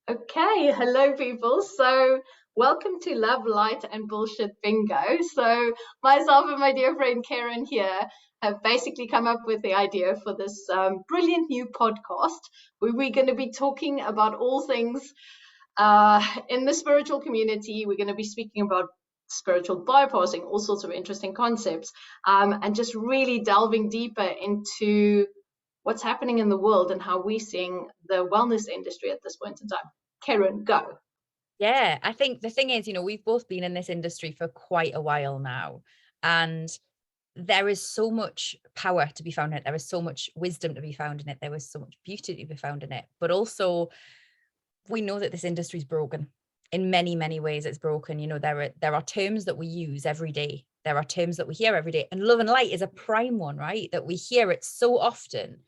Okay, hello people. So, welcome to Love, Light, and Bullshit Bingo. So, myself and my dear friend Karen here have basically come up with the idea for this brilliant new podcast where we're going to be talking about all things in the spiritual community. We're going to be speaking about spiritual bypassing, all sorts of interesting concepts, and just really delving deeper into what's happening in the world and how we're seeing the wellness industry at this point in time. Karen, go. Yeah, I think the thing is, we've both been in this industry for quite a while now, and there is so much power to be found in it. There is so much wisdom to be found in it. There is so much beauty to be found in it. But also, we know that this industry is broken in many, many ways. It's broken. There are terms that we use every day. There are terms that we hear every day, and love and light is a prime one, right? That we hear it so often.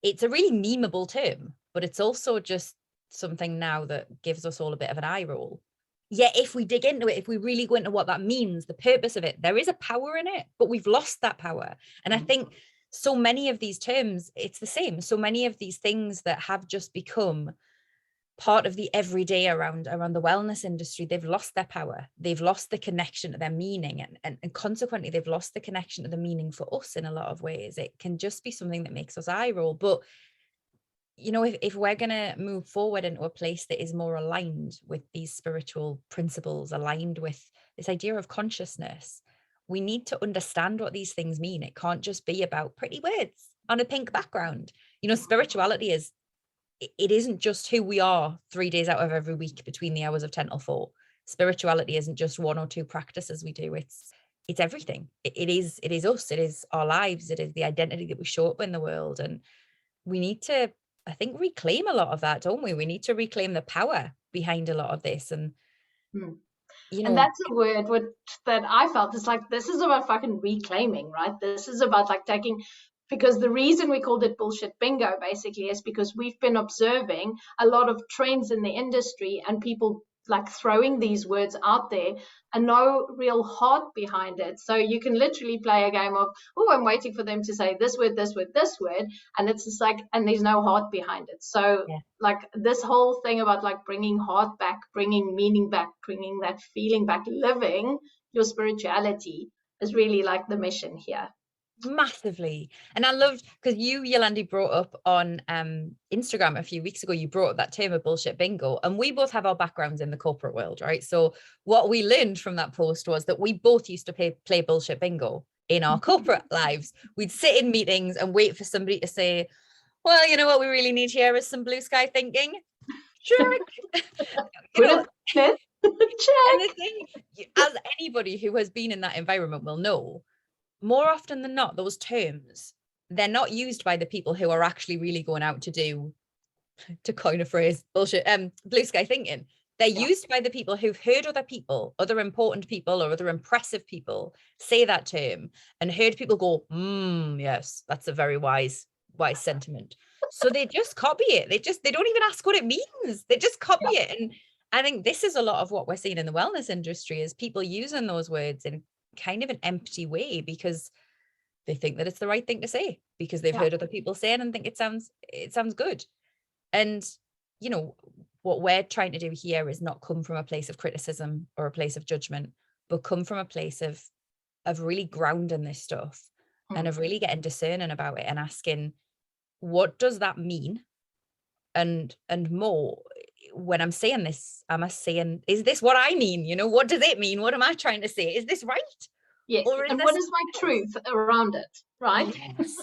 It's a really memeable term, but it's also just something now that gives us all a bit of an eye roll. Yet if we dig into it, if we really go into what that means, the purpose of it, there is a power in it, but we've lost that power. And I think so many of these terms, it's the same. So many of these things that have just become part of the everyday around the wellness industry, they've lost their power. They've lost the connection to their meaning. And consequently, they've lost the connection to the meaning for us in a lot of ways. It can just be something that makes us eye roll. But if we're going to move forward into a place that is more aligned with these spiritual principles, aligned with this idea of consciousness, we need to understand what these things mean. It can't just be about pretty words on a pink background. Spirituality it isn't just who we are 3 days out of every week between the hours of 10 till 4. Spirituality isn't just one or two practices we do. It's everything. It is us. It is our lives. It is the identity that we show up in the world. And we need to, I think, reclaim a lot of that, don't we? We need to reclaim the power behind a lot of this. And, Hmm. you And know, that's a word that I felt is like, this is about fucking reclaiming, right? This is about like taking, because the reason we called it bullshit bingo basically is because we've been observing a lot of trends in the industry and people like throwing these words out there and no real heart behind it. So you can literally play a game of, oh, I'm waiting for them to say this word, this word, this word. And it's just like, and there's no heart behind it. So yeah. like this whole thing about like bringing heart back, bringing meaning back, bringing that feeling back, living your spirituality is really like the mission here. Massively. And I loved because Yolandi, brought up on Instagram a few weeks ago, you brought up that term of bullshit bingo. And we both have our backgrounds in the corporate world, right? So what we learned from that post was that we both used to play bullshit bingo in our corporate lives. We'd sit in meetings and wait for somebody to say, well, you know what we really need here is some blue sky thinking. Check. Put it in And check. the thing, as anybody who has been in that environment will know, more often than not, those terms, they're not used by the people who are actually really going out to do, to coin a phrase, bullshit, blue sky thinking. They're used by the people who've heard other people, other important people or other impressive people say that term and heard people go, yes, that's a very wise sentiment. So they just copy it. They don't even ask what it means. They just copy it. And I think this is a lot of what we're seeing in the wellness industry is people using those words in kind of an empty way because they think that it's the right thing to say because they've heard other people say it and think it sounds good. And what we're trying to do here is not come from a place of criticism or a place of judgment, but come from a place of really grounding this stuff and of really getting discerning about it and asking, what does that mean? And more, when I'm saying this, am I saying, is this what I mean? What does it mean? What am I trying to say? Is this right? Yes. Or is And this what is my truth around it, right? yes?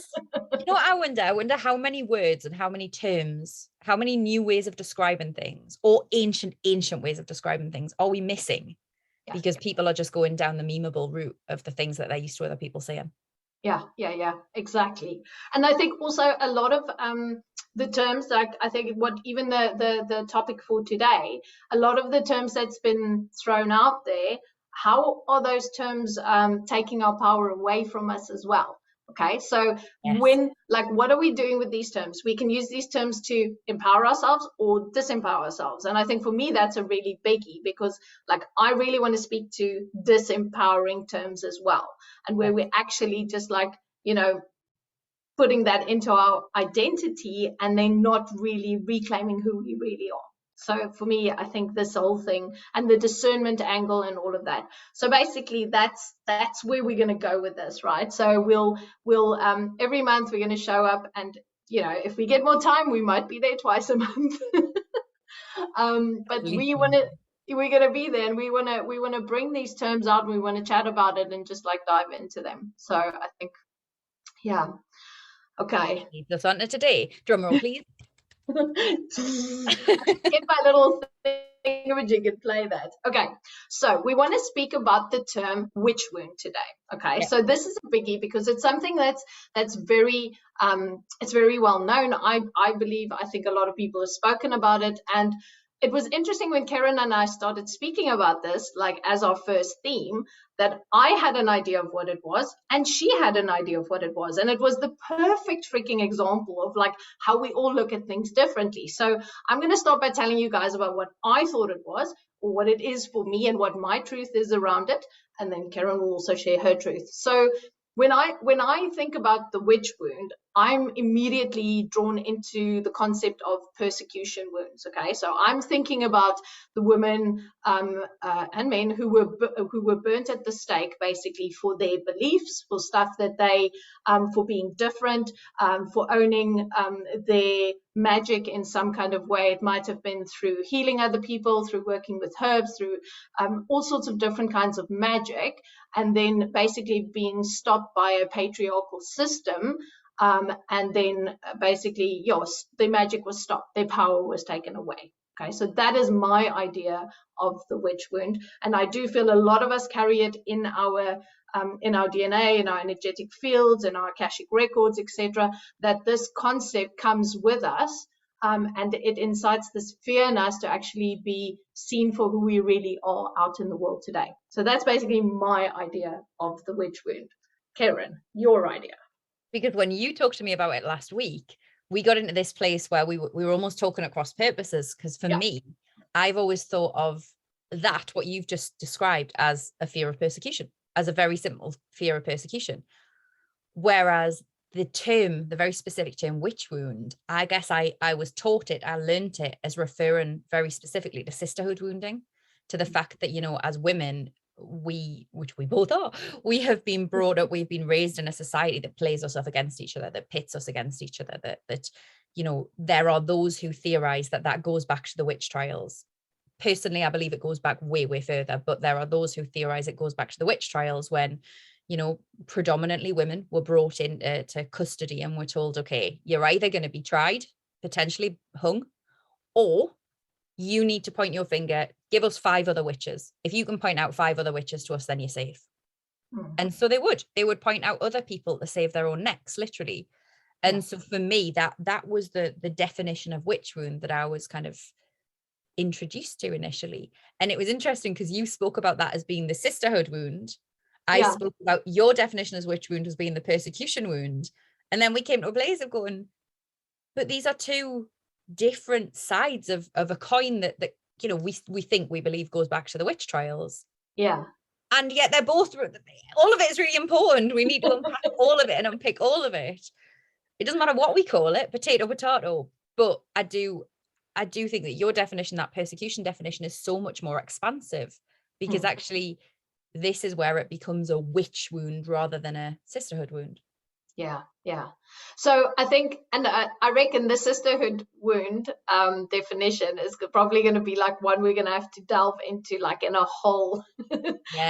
I wonder how many words and how many terms, how many new ways of describing things or ancient ways of describing things are we missing because people are just going down the memeable route of the things that they're used to other people saying. Yeah, exactly. And I think also a lot of the terms, like I think what even the topic for today, a lot of the terms that's been thrown out there, how are those terms taking our power away from us as well? Okay, so Yes. what are we doing with these terms? We can use these terms to empower ourselves or disempower ourselves. And I think for me, that's a really biggie because like I really want to speak to disempowering terms as well. And where we're actually just like, putting that into our identity and then not really reclaiming who we really are. So for me, I think this whole thing and the discernment angle and all of that. So basically, that's where we're going to go with this, right? So we'll every month we're going to show up, and if we get more time, we might be there twice a month. But we're going to be there, and we want to bring these terms out, and we want to chat about it and just like dive into them. So I think, yeah. Okay. This on today. Drum roll, please. Get my little thingamajig and play that. Okay, so we want to speak about the term witch wound today. Okay, so this is a biggie because it's something that's very it's very well known. I think a lot of people have spoken about it, and it was interesting when Ceryn and I started speaking about this, like as our first theme, that I had an idea of what it was and she had an idea of what it was. And it was the perfect freaking example of like how we all look at things differently. So I'm going to start by telling you guys about what I thought it was, or what it is for me and what my truth is around it. And then Ceryn will also share her truth. So when I think about the witch wound, I'm immediately drawn into the concept of persecution wounds. Okay, so I'm thinking about the women and men who were burnt at the stake, basically for their beliefs, for stuff that they, for being different, for owning their magic in some kind of way. It might have been through healing other people, through working with herbs, through all sorts of different kinds of magic, and then basically being stopped by a patriarchal system. And then basically, yes, the magic was stopped, their power was taken away. Okay, so that is my idea of the witch wound, and I do feel a lot of us carry it in our DNA, in our energetic fields, in our Akashic records, etc. That this concept comes with us, and it incites this fear in us to actually be seen for who we really are out in the world today. So that's basically my idea of the witch wound. Ceryn, your idea? Because when you talked to me about it last week, we got into this place where we were almost talking across purposes. Because for me, I've always thought of that, what you've just described, as a fear of persecution, as a very simple fear of persecution. Whereas the very specific term witch wound, I guess I was taught it, I learned it as referring very specifically to sisterhood wounding, to the fact that, as women, which we both are, we have been brought up, we've been raised in a society that plays us off against each other, that pits us against each other, that there are those who theorize that goes back to the witch trials. Personally, I believe it goes back way, way further, but there are those who theorize it goes back to the witch trials when, predominantly women were brought into custody and were told, okay, you're either going to be tried, potentially hung, or you need to point your finger, give us 5 other witches. If you can point out 5 other witches to us, then you're safe. Mm-hmm. And so they would point out other people to save their own necks, literally. And so for me, that was the definition of witch wound that I was kind of introduced to initially. And it was interesting because you spoke about that as being the sisterhood wound. I spoke about your definition as witch wound as being the persecution wound. And then we came to a place of going, but these are 2 different sides of a coin that we believe goes back to the witch trials. Yeah. And yet they're both, all of it is really important. We need to unpack all of it and unpick all of it. It doesn't matter what we call it, potato. But I do think that your definition, that persecution definition, is so much more expansive, because actually this is where it becomes a witch wound rather than a sisterhood wound. Yeah. So I think, and I reckon the sisterhood wound definition is probably going to be like one we're going to have to delve into, like in a whole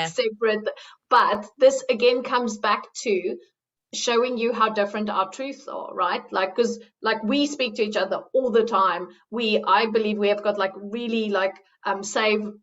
separate. But this again comes back to showing you how different our truths are, right? Like, because like we speak to each other all the time. I believe we have got like really like same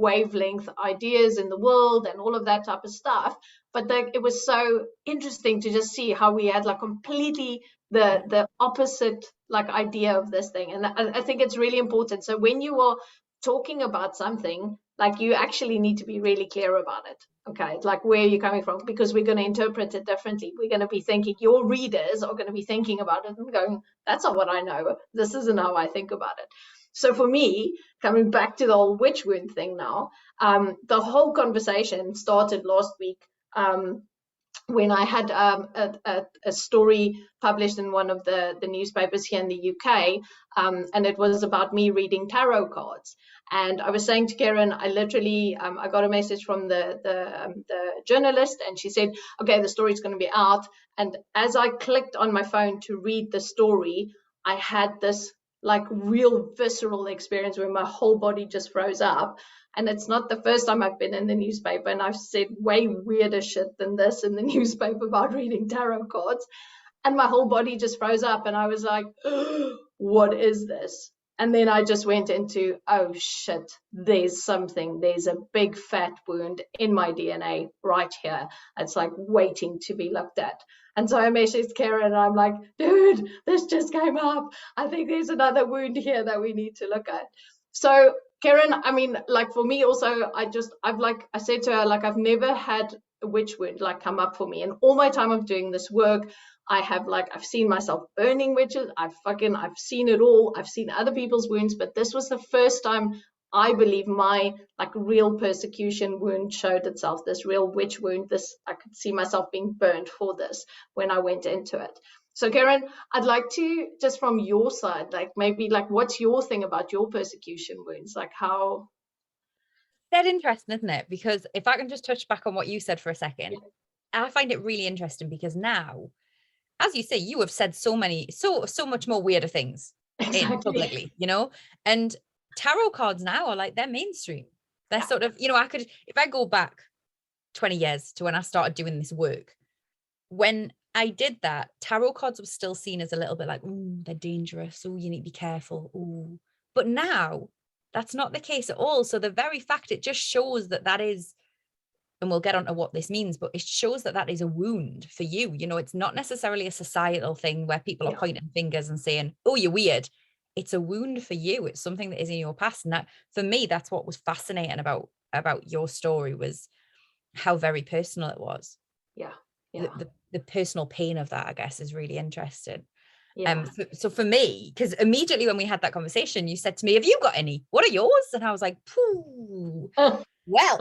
wavelength ideas in the world and all of that type of stuff. But it was so interesting to just see how we had like completely the opposite like idea of this thing. And I think it's really important. So when you are talking about something, like you actually need to be really clear about it. Okay, like where you're coming from, because we're going to interpret it differently. We're going to be thinking, your readers are going to be thinking about it and going, that's not what I know. This isn't how I think about it. So for me, coming back to the whole witch wound thing now, the whole conversation started last week when I had a story published in one of the newspapers here in the UK, and it was about me reading tarot cards. And I was saying to Karen, I literally, I got a message from the journalist, and she said, okay, the story's going to be out. And as I clicked on my phone to read the story, I had this like real visceral experience where my whole body just froze up. And it's not the first time I've been in the newspaper, and I've said way weirder shit than this in the newspaper about reading tarot cards. And my whole body just froze up, and I was like, what is this? And then I just went into, oh shit, there's a big fat wound in my DNA right here. It's like waiting to be looked at. And so I messaged Karen, and I'm like, dude, this just came up. I think there's another wound here that we need to look at. So Karen, I mean, like for me also, I said to her, like, I've never had a witch wound like come up for me. And all my time of doing this work, I've seen myself burning witches. I've seen it all. I've seen other people's wounds, but this was the first time I believe my like real persecution wound showed itself, this real witch wound. I could see myself being burned for this when I went into it. So Karen, I'd like to, just from your side, like maybe like what's your thing about your persecution wounds? Like how? That's interesting, isn't it? Because if I can just touch back on what you said for a second, yeah. I find it really interesting because now, as you say, you have said so much more weirder things exactly. Publicly, you know, and tarot cards now are like, they're mainstream. They're sort of, you know, if I go back 20 years to when I started doing this work, when I did that, tarot cards were still seen as a little bit like, oh, they're dangerous. Oh, you need to be careful. Oh, but now that's not the case at all. So the very fact, it just shows that is, and we'll get onto what this means, but it shows that is a wound for you. You know, it's not necessarily a societal thing where people are pointing fingers and saying, oh, you're weird. It's a wound for you. It's something that is in your past. And that, for me, that's what was fascinating about your story, was how very personal it was. Yeah. The personal pain of that, I guess, is really interesting. Yeah. So for me, because immediately when we had that conversation, you said to me, have you got any? What are yours? And I was like, pooh. Well,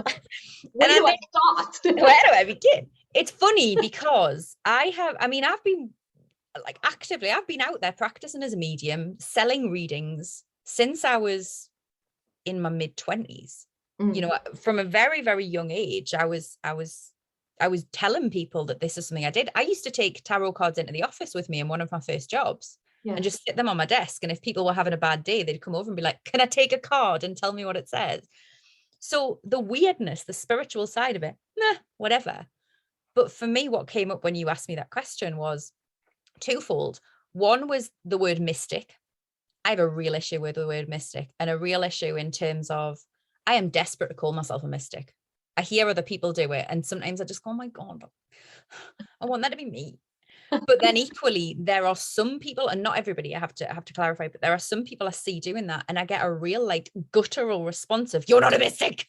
where do I start? Where do I begin? It's funny because I've been like actively, I've been out there practicing as a medium, selling readings since I was in my mid-20s. You know, from a very, very young age, I was telling people that this is something I did. I used to take tarot cards into the office with me in one of my first jobs and just sit them on my desk. And if people were having a bad day, they'd come over and be like, can I take a card and tell me what it says? So the weirdness, the spiritual side of it, whatever. But for me, what came up when you asked me that question was twofold. One was the word mystic. I have a real issue with the word mystic, and a real issue in terms of, I am desperate to call myself a mystic. I hear other people do it, and sometimes I just go, oh my God, I want that to be me. But then equally, there are some people, and not everybody, I have to clarify, but there are some people I see doing that, and I get a real like guttural response of, you're not a mystic,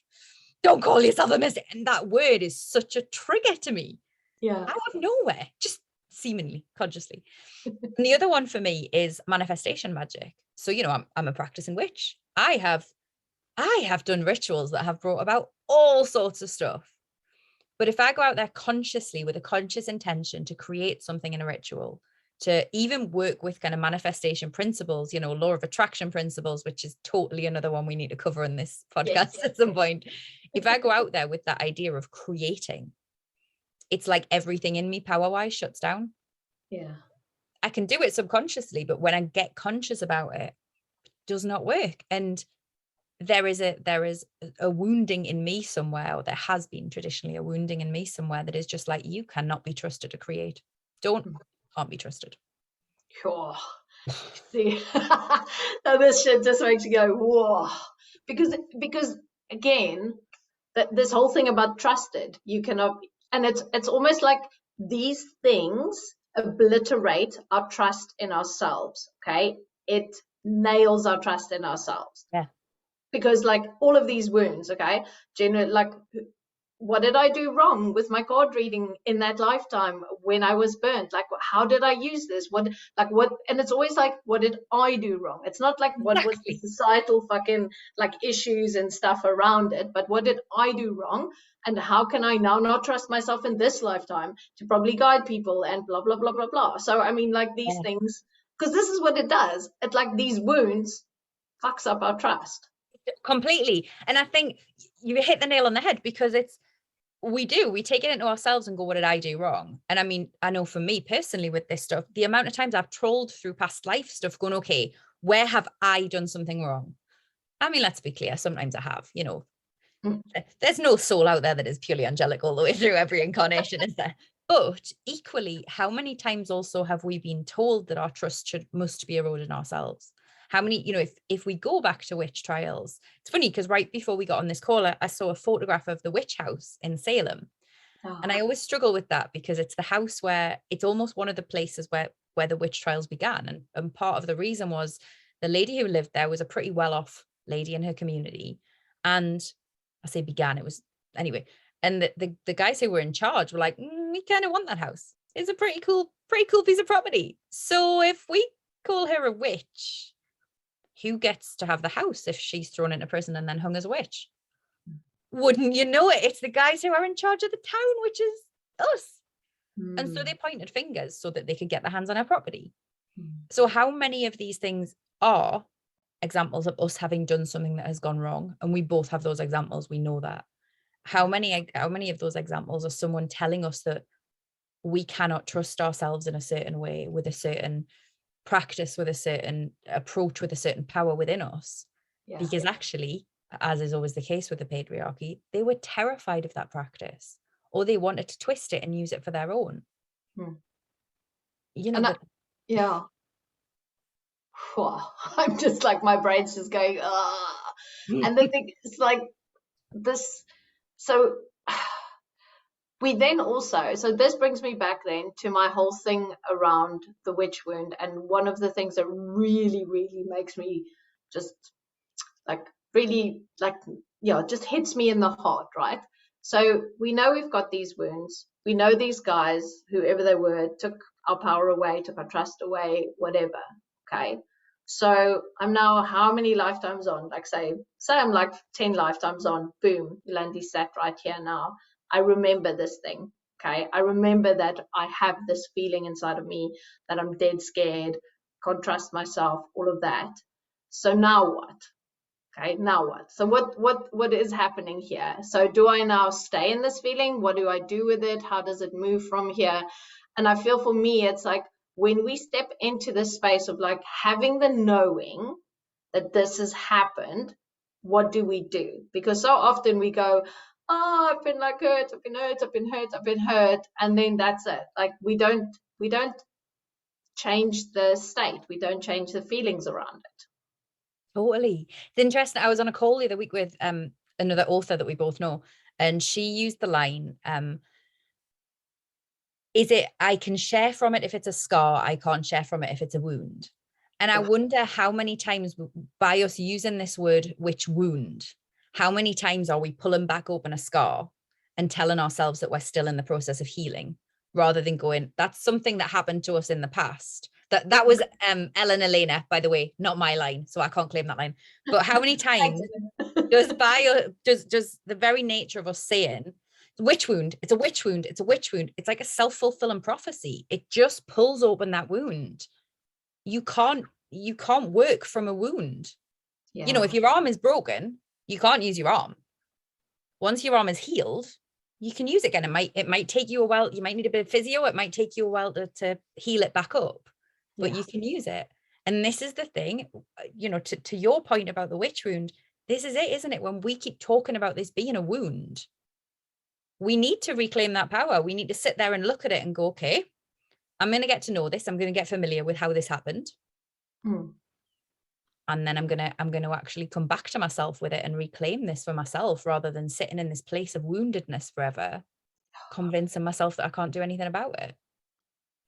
don't call yourself a mystic. And that word is such a trigger to me. Out of nowhere, just seemingly consciously. And the other one for me is manifestation magic. So, you know, I'm a practicing witch. I have done rituals that have brought about all sorts of stuff. But if I go out there consciously with a conscious intention to create something in a ritual, to even work with kind of manifestation principles, you know, law of attraction principles, which is totally another one we need to cover in this podcast at some point. If I go out there with that idea of creating, it's like everything in me power-wise shuts down. Yeah. I can do it subconsciously, but when I get conscious about it, it does not work. And there is a wounding in me somewhere, or there has been traditionally a wounding in me somewhere that is just like, you cannot be trusted to create. Can't be trusted. Sure. See, now this shit just makes you go, whoa. Because again, this whole thing about trusted, you cannot, and it's almost like these things obliterate our trust in ourselves. Okay. It nails our trust in ourselves. Yeah. Because like all of these wounds, okay, generally, like what did I do wrong with my card reading in that lifetime when I was burnt? Like, how did I use this? What, and it's always like, what did I do wrong? It's not like what was the Exactly. societal fucking like issues and stuff around it, but what did I do wrong? And how can I now not trust myself in this lifetime to probably guide people and blah, blah, blah, blah, blah. So, I mean, like these Yeah. things, because this is what it does. It like these wounds fucks up our trust. Completely. And I think you hit the nail on the head, because we take it into ourselves and go, what did I do wrong? And I mean, I know for me personally with this stuff, the amount of times I've trolled through past life stuff going, okay, where have I done something wrong? I mean, let's be clear, sometimes I have, there's no soul out there that is purely angelic all the way through every incarnation, is there? But equally, how many times also have we been told that our trust must be eroded in ourselves? How many, if we go back to witch trials, it's funny because right before we got on this call, I saw a photograph of the witch house in Salem. Oh. And I always struggle with that, because it's the house where it's almost one of the places where the witch trials began. And part of the reason was the lady who lived there was a pretty well-off lady in her community. And I say began, it was anyway. And the guys who were in charge were like, we kind of want that house. It's a pretty cool piece of property. So if we call her a witch, who gets to have the house if she's thrown into prison and then hung as a witch? Wouldn't you know it? It's the guys who are in charge of the town, which is us. And so they pointed fingers so that they could get their hands on our property. So how many of these things are examples of us having done something that has gone wrong? And we both have those examples. We know that. How many of those examples are someone telling us that we cannot trust ourselves in a certain way, with a certain practice, with a certain approach, with a certain power within us? Yeah. Because actually, as is always the case with the patriarchy, they were terrified of that practice, or they wanted to twist it and use it for their own. Yeah. I'm just like, my brain's just going, ah. And the thing is like this, so we then also, so this brings me back then to my whole thing around the witch wound. And one of the things that really, really makes me just like really like, just hits me in the heart, right? So we know we've got these wounds. We know these guys, whoever they were, took our power away, took our trust away, whatever. Okay. So I'm now how many lifetimes on? Like say I'm like 10 lifetimes on, boom, Yolandi sat right here now. I remember this thing. Okay. I remember that I have this feeling inside of me that I'm dead scared, can't trust myself, all of that. So now what? Okay, now what? So what is happening here? So do I now stay in this feeling? What do I do with it? How does it move from here? And I feel for me, it's like when we step into this space of like having the knowing that this has happened, what do we do? Because so often we go, oh, I've been like hurt, I've been hurt, I've been hurt, I've been hurt, and then that's it. Like we don't change the state. We don't change the feelings around it. Totally. It's interesting. I was on a call the other week with another author that we both know, and she used the line, is it, I can share from it if it's a scar, I can't share from it if it's a wound. And I wonder how many times by us using this word, witch wound, how many times are we pulling back open a scar and telling ourselves that we're still in the process of healing, rather than going, that's something that happened to us in the past. That was Ellen Elena, by the way, not my line, so I can't claim that line. But how many times does the very nature of us saying witch wound, it's a witch wound, it's a witch wound, it's like a self-fulfilling prophecy. It just pulls open that wound. You can't work from a wound. Yeah. If your arm is broken, you can't use your arm. Once your arm is healed, you can use it again. It might take you a while. You might need a bit of physio. It might take you a while to heal it back up, but you can use it. And this is the thing, to your point about the witch wound, this is it, isn't it? When we keep talking about this being a wound, we need to reclaim that power. We need to sit there and look at it and go, okay, I'm going to get to know this. I'm going to get familiar with how this happened. And then I'm going to actually come back to myself with it and reclaim this for myself, rather than sitting in this place of woundedness forever, convincing myself that I can't do anything about it.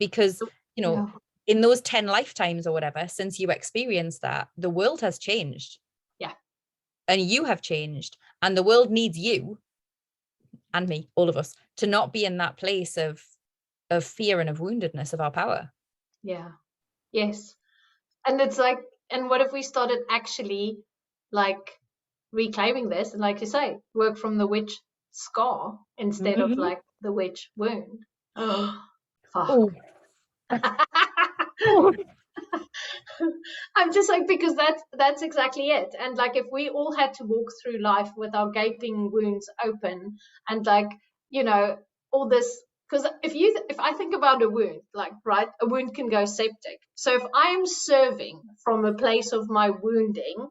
Because, in those 10 lifetimes or whatever, since you experienced that, the world has changed. Yeah. And you have changed, and the world needs you. and me, all of us, to not be in that place of fear and of woundedness of our power. Yeah. Yes. And it's like, and what if we started actually like reclaiming this and, like you say, work from the witch scar instead of Mm-hmm. like the witch wound? Oh, fuck. Oh, oh. I'm just like, because that's exactly it. And like, if we all had to walk through life with our gaping wounds open and like, you know, all this, because if I think about a wound, like, right, a wound can go septic. So if I am serving from a place of my wounding,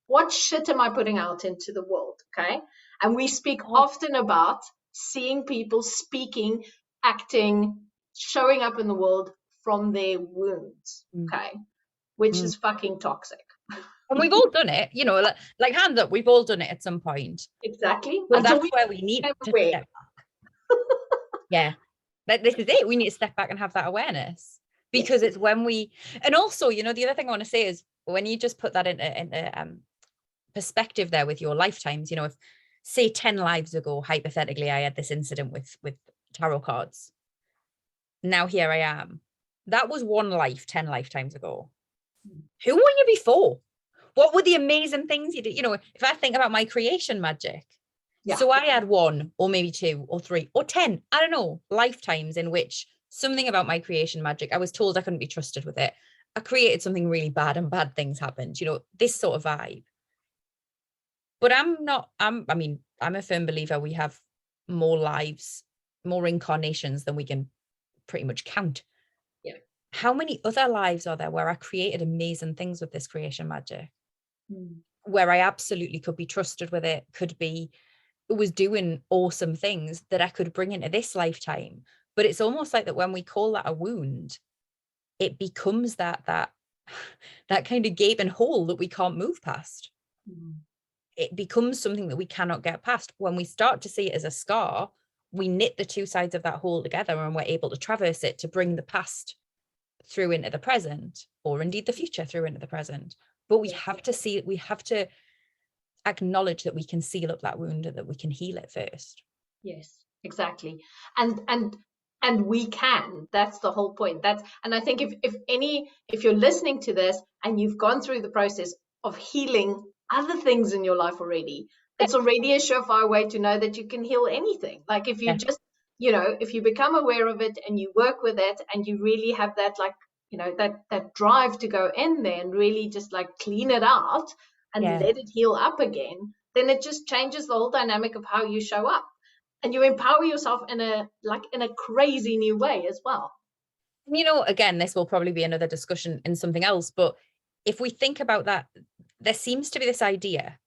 what shit am I putting out into the world? Okay. And we speak Oh. often about seeing people speaking, acting, showing up in the world from their wounds. Okay, which Mm. is fucking toxic. And we've all done it, you know, like hands up, we've all done it at some point. Exactly. So Until that's we where we need became to aware. step back. Yeah. This is it. We need to step back and have that awareness, because Yes. it's when we, and also, you know, the other thing I want to say is when you just put that in perspective there with your lifetimes, you know, if say 10 lives ago, hypothetically, I had this incident with tarot cards. Now here I am. That was one life 10 lifetimes ago. Who were you before? What were the amazing things you did? You know, if I think about my creation magic, Yeah. so I had one or maybe two or three or 10, I don't know, lifetimes in which something about my creation magic, I was told I couldn't be trusted with it. I created something really bad and bad things happened, you know, this sort of vibe. But I'm a firm believer we have more lives, more incarnations than we can pretty much count. Yeah. How many other lives are there where I created amazing things with this creation magic? Where I absolutely could be trusted with it, was doing awesome things that I could bring into this lifetime. But it's almost like that when we call that a wound, it becomes that that kind of gaping hole that we can't move past. It becomes something that we cannot get past. When we start to see it as a scar, we knit the two sides of that hole together and we're able to traverse it to bring the past through into the present, or indeed the future through into the present. But we have to see it, we have to acknowledge that we can seal up that wound and that we can heal it first. Yes, exactly. And we can. That's the whole point. And I think if you're listening to this and you've gone through the process of healing other things in your life already, it's already a surefire way to know that you can heal anything. Like if you just, if you become aware of it and you work with it and you really have that, like, that drive to go in there and really just like clean it out and let it heal up again, then it just changes the whole dynamic of how you show up. And you empower yourself in a crazy new way as well. You know, again, this will probably be another discussion in something else, but if we think about that, there seems to be this idea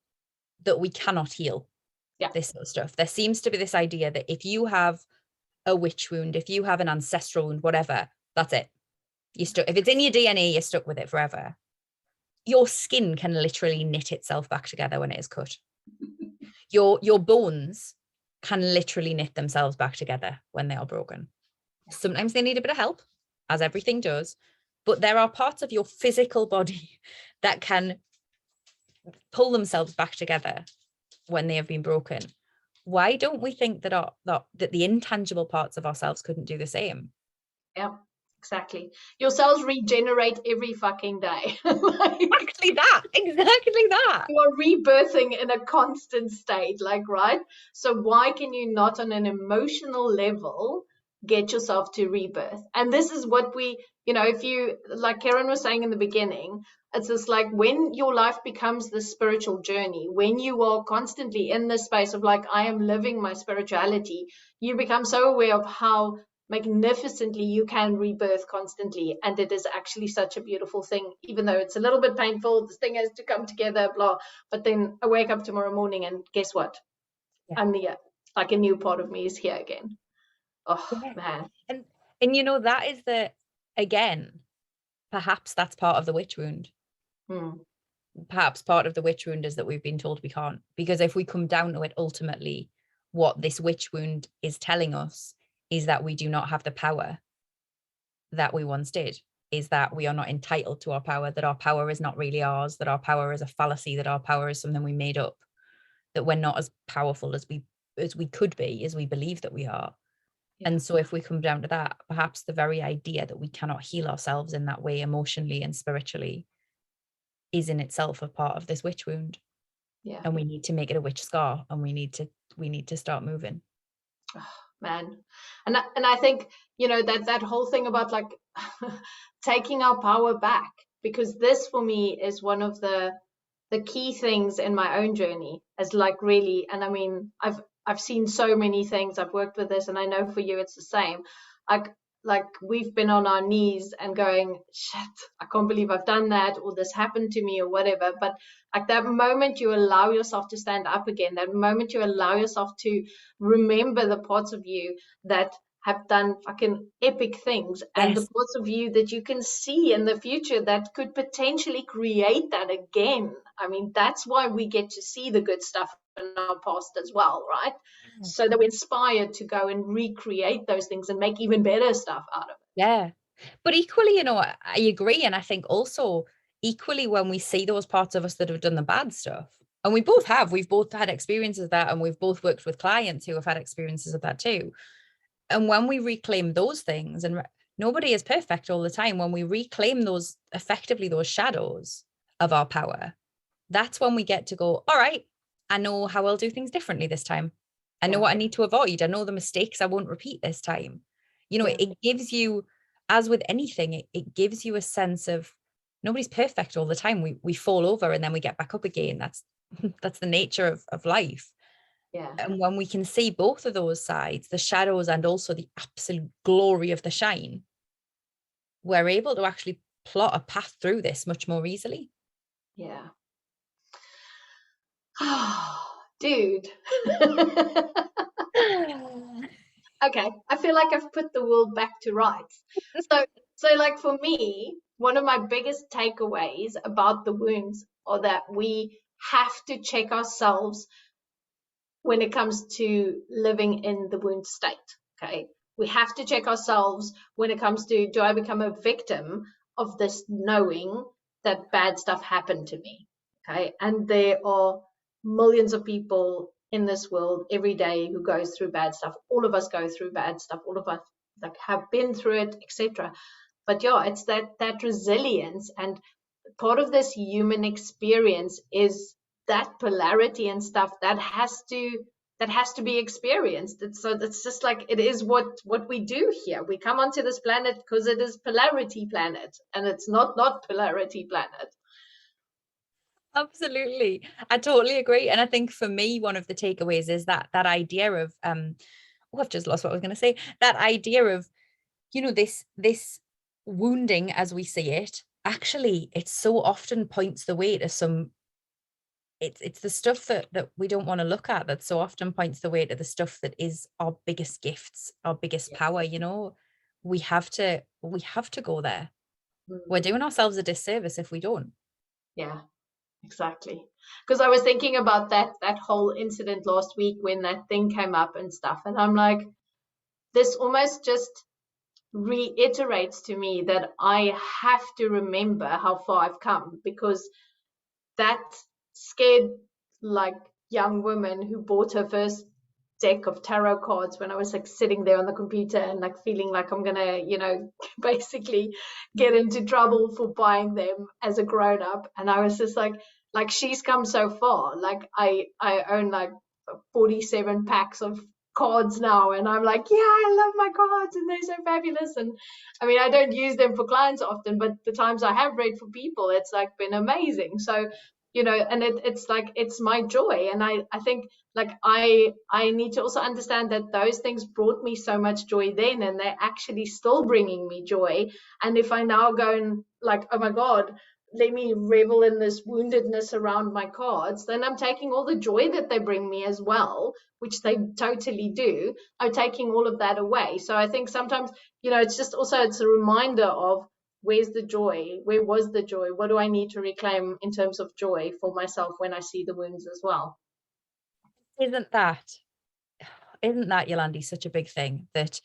that we cannot heal this sort of stuff. There seems to be this idea that if you have a witch wound, if you have an ancestral wound, whatever, that's it. You're stuck. If it's in your DNA, you're stuck with it forever. Your skin can literally knit itself back together when it is cut. Your bones can literally knit themselves back together when they are broken. Sometimes they need a bit of help, as everything does, but there are parts of your physical body that can pull themselves back together when they have been broken. Why don't we think that that the intangible parts of ourselves couldn't do the same? Yeah, exactly. Your cells regenerate every fucking day. Exactly that. You are rebirthing in a constant state, like, right? So why can you not on an emotional level get yourself to rebirth? And this is what if you, like Karen was saying in the beginning, it's just like when your life becomes the spiritual journey, when you are constantly in this space of like, I am living my spirituality, you become so aware of how magnificently you can rebirth constantly, and it is actually such a beautiful thing, even though it's a little bit painful. This thing has to come together, blah, but then I wake up tomorrow morning and guess what? I'm here. Like a new part of me is here again. Oh man. And you know, that is again, perhaps that's part of the witch wound. Perhaps part of the witch wound is that we've been told we can't, because if we come down to it, ultimately what this witch wound is telling us is that we do not have the power that we once did, is that we are not entitled to our power, that our power is not really ours, that our power is a fallacy, that our power is something we made up, that we're not as powerful as we we could be, as we believe that we are. Yeah. And so if we come down to that, perhaps the very idea that we cannot heal ourselves in that way emotionally and spiritually is in itself a part of this witch wound. Yeah. And we need to make it a witch scar, and we need to start moving. Oh, man. And I think, that whole thing about like taking our power back, because this for me is one of the key things in my own journey, as like really, and I mean, I've seen so many things, I've worked with this, and I know for you it's the same. Like we've been on our knees and going, shit, I can't believe I've done that, or this happened to me, or whatever. But like that moment you allow yourself to stand up again, that moment you allow yourself to remember the parts of you that have done fucking epic things, and the Yes. parts of you that you can see in the future that could potentially create that again. I mean, that's why we get to see the good stuff in our past as well, right? So that we're inspired to go and recreate those things and make even better stuff out of it. Yeah. But equally, I agree. And I think also equally when we see those parts of us that have done the bad stuff, and we've both had experiences of that, and we've both worked with clients who have had experiences of that too. And when we reclaim those things, and nobody is perfect all the time, when we reclaim those, effectively those shadows of our power, that's when we get to go, all right, I know how I'll do things differently this time. I know Yeah. what I need to avoid. I know the mistakes I won't repeat this time. Yeah. It gives you, as with anything, it gives you a sense of nobody's perfect all the time. We fall over and then we get back up again. That's that's the nature of life. Yeah. And when we can see both of those sides, the shadows and also the absolute glory of the shine, we're able to actually plot a path through this much more easily. Yeah. Dude. Okay, I feel like I've put the world back to rights. So like for me, one of my biggest takeaways about the wounds are that we have to check ourselves when it comes to living in the wound state. Okay, we have to check ourselves when it comes to, do I become a victim of this knowing that bad stuff happened to me? Okay, and there are millions of people in this world every day who goes through bad stuff. All of us go through bad stuff. All of us like have been through it, etc. But yeah, it's that resilience, and part of this human experience is that polarity and stuff that has to be experienced. So it's just like, it is what we do here. We come onto this planet because it is polarity planet, and it's not polarity planet. Absolutely. I totally agree. And I think for me, one of the takeaways is that idea of I've just lost what I was going to say. That idea of, this wounding as we see it, actually, it so often points the way to some, it's the stuff that we don't want to look at, that so often points the way to the stuff that is our biggest gifts, our biggest Yeah. power. We have to go there. We're Mm. doing ourselves a disservice if we don't. Yeah, exactly. Because I was thinking about that whole incident last week when that thing came up and stuff, and I'm like, this almost just reiterates to me that I have to remember how far I've come, because that scared like young woman who bought her first deck of tarot cards when I was like sitting there on the computer and like feeling like I'm gonna, basically get into trouble for buying them as a grown up. And I was just like she's come so far. Like I own like 47 packs of cards now, and I'm like, yeah, I love my cards and they're so fabulous. And I mean, I don't use them for clients often, but the times I have read for people, it's like been amazing. So and it's like, it's my joy. And I think like I need to also understand that those things brought me so much joy then, and they're actually still bringing me joy. And if I now go and like, oh my god, let me revel in this woundedness around my cards, then I'm taking all the joy that they bring me as well, which they totally do. I'm taking all of that away. So I think sometimes, it's just also, it's a reminder of, where's the joy? Where was the joy? What do I need to reclaim in terms of joy for myself when I see the wounds as well? Isn't that, Yolandi, such a big thing that,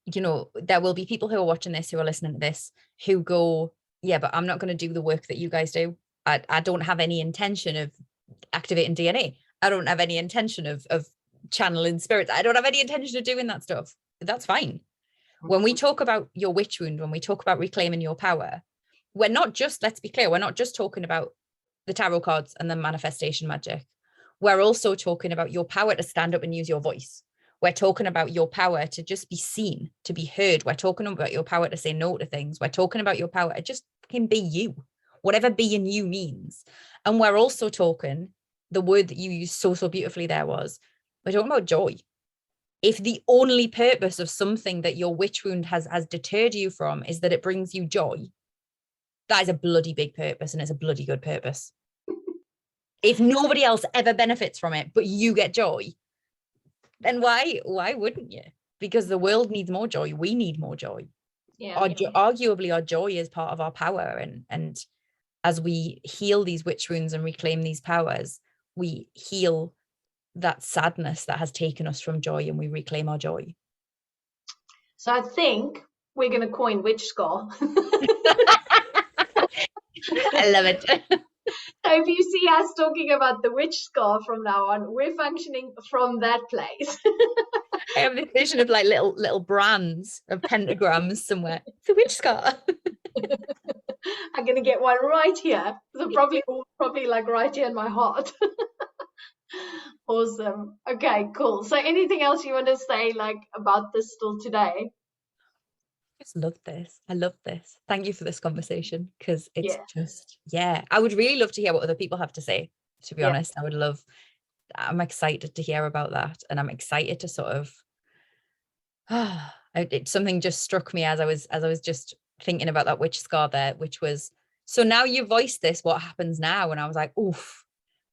there will be people who are watching this, who are listening to this, who go, yeah, but I'm not going to do the work that you guys do. I don't have any intention of activating DNA. I don't have any intention of channeling spirits. I don't have any intention of doing that stuff. That's fine. When we talk about your witch wound, when we talk about reclaiming your power, we're not just, let's be clear, we're not just talking about the tarot cards and the manifestation magic. We're also talking about your power to stand up and use your voice. We're talking about your power to just be seen, to be heard. We're talking about your power to say no to things. We're talking about your power to just can be you, whatever being you means. And we're also talking, the word that you used so beautifully there was, we're talking about joy. If the only purpose of something that your witch wound has deterred you from is that it brings you joy, that is a bloody big purpose, and it's a bloody good purpose. If nobody else ever benefits from it, but you get joy, then why wouldn't you? Because the world needs more joy. We need more joy. Yeah. Arguably, our joy is part of our power. And as we heal these witch wounds and reclaim these powers, we heal that sadness that has taken us from joy, and we reclaim our joy. So I think we're going to coin witch scar. I love it. So if you see us talking about the witch scar from now on, we're functioning from that place. I have this vision of like little brands of pentagrams somewhere. It's a witch scar. I'm going to get one right here. So probably like right here in my heart. Awesome. Okay, cool. So anything else you want to say like about this still today? Just love this. I love this. Thank you for this conversation, because it's Yes. I would really love to hear what other people have to say, to be honest. I'm excited to hear about that, and I'm excited to sort of something just struck me as I was just thinking about that witch scar there, which was, so now you voiced this, what happens now? And I was like, oof,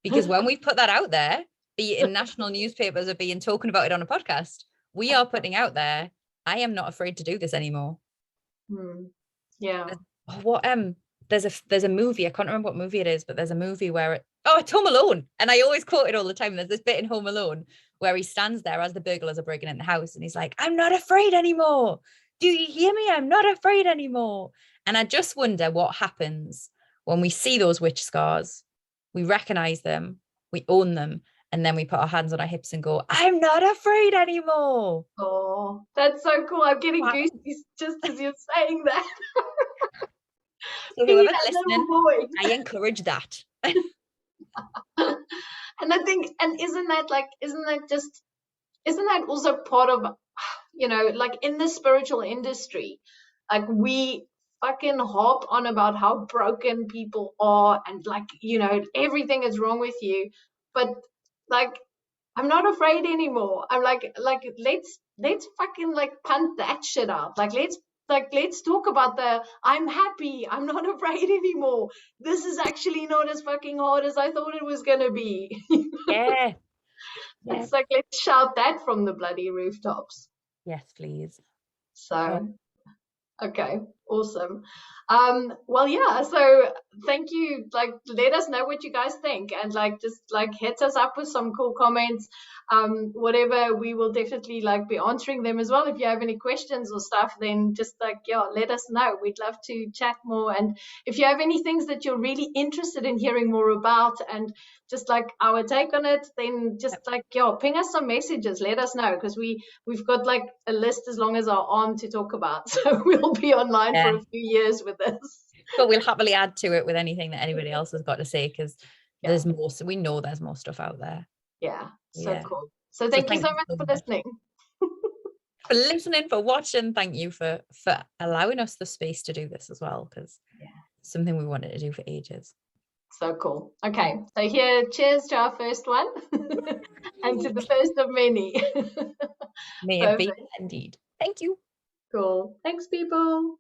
because when we put that out there, be it in national newspapers or being talking about it on a podcast, we are putting out there, I am not afraid to do this anymore. Yeah. There's a movie, I can't remember what movie it is, but there's a movie where it's Home Alone, and I always quote it all the time. There's this bit in Home Alone where he stands there as the burglars are breaking in the house, and he's like, I'm not afraid anymore. Do you hear me? I'm not afraid anymore. And I just wonder what happens when we see those witch scars, we recognize them, we own them, and then we put our hands on our hips and go, I'm not afraid anymore. Oh, that's so cool. I'm getting goosebumps just as you're saying that. So whoever's listening, I encourage that. And I think, and isn't that also part of, like in the spiritual industry, like we fucking harp on about how broken people are, and like, everything is wrong with you, but like, I'm not afraid anymore. I'm like let's fucking like punt that shit out. Let's talk about I'm happy, I'm not afraid anymore. This is actually not as fucking hard as I thought it was gonna be. Yeah. It's like, let's shout that from the bloody rooftops. Yes, please. So okay, awesome. Well, yeah, so thank you. Like, let us know what you guys think, and like just like hit us up with some cool comments. Whatever, we will definitely like be answering them as well. If you have any questions or stuff, then just like, let us know. We'd love to chat more. And if you have any things that you're really interested in hearing more about, and just like our take on it, then just like, ping us some messages, let us know, because we've got like a list as long as our arm to talk about. So we'll be online for a few years with this. But we'll happily add to it with anything that anybody else has got to say, because there's more. So we know there's more stuff out there. Yeah, so cool. So thank you so much for listening. For listening, for watching. Thank you for allowing us the space to do this as well, because it's something we wanted to do for ages. So cool. Okay, so here, cheers to our first one and to the first of many. May it be indeed. Thank you. Cool. Thanks, people.